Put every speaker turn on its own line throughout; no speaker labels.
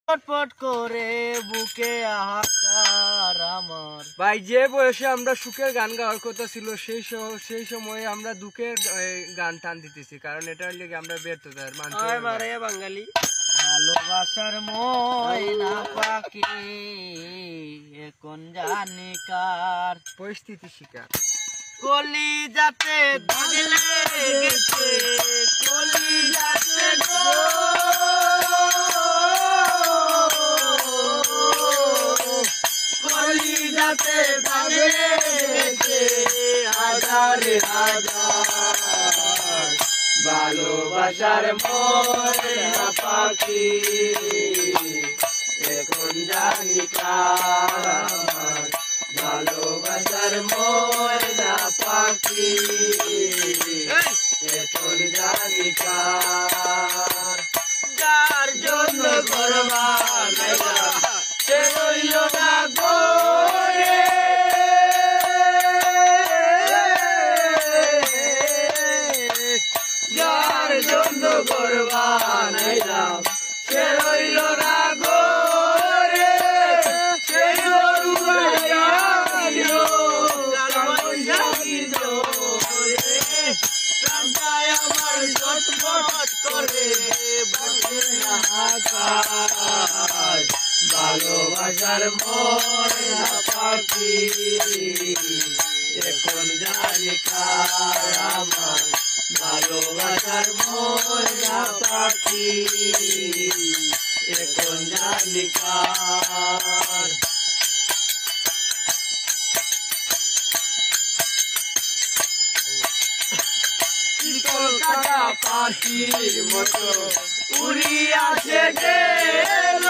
ছটফট করে বুকে হাহাকার আমার।
ভাই যে বয়সে আমরা সুখের গান গাওয়ার কথা ছিল সেই সময়ে আমরা দুঃখের গান টান দিতেছি, কারণ এটার লেগে আমরা ব্যর্থতার
মারে বাঙালি। ভালোবাসার ময়না পাখি এখন জানি কার
পরিস্থিতি শিকার।
কলি যাতে দাগ লেগেছে, কলি যাতে গো, কলি যাতে দাগ লেগেছে হাজারে হাজার। ভালোবাসার ময়না পাখি এখন জানি কার। ভালোবাসার ময়না পাখি এখন জানি কার। যার জন্য ঘর বানাইলাম সে রইল না ঘরে, যার জন্য ঘর বানাইলাম সে রইল না ঘরে। সেই গরু রান্নায় আমার ঝটপট করে বসে আকাশ। ভালোবাসার ময়না পাখি এখন জানি কার আমার। ভালোবাসার ময়না পাখি এখন জানি কার। কলকাতা পাখির মতো উড়িয়াছে গেল,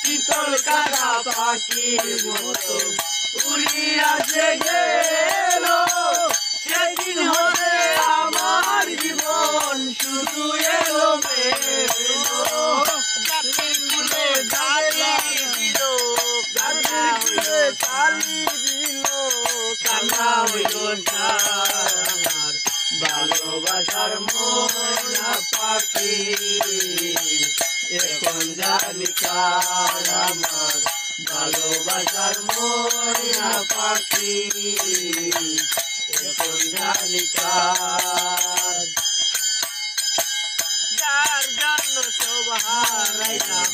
শীতল কাটা পাখির মতো উড়িয়াছে গেল। সেদিন হতে আমার জীবন শুধু এলো মেলো। গাছের ফুলে ডালি দিল, গাছের ফুলে ডালি দিল, কান্না হইল সার। ভালোবাসার ময়না পাখি এখন জানি কার আমার। ভালোবাসার ময়না পাখি এখন জানি কার। যার জন্য সব হারাইলাম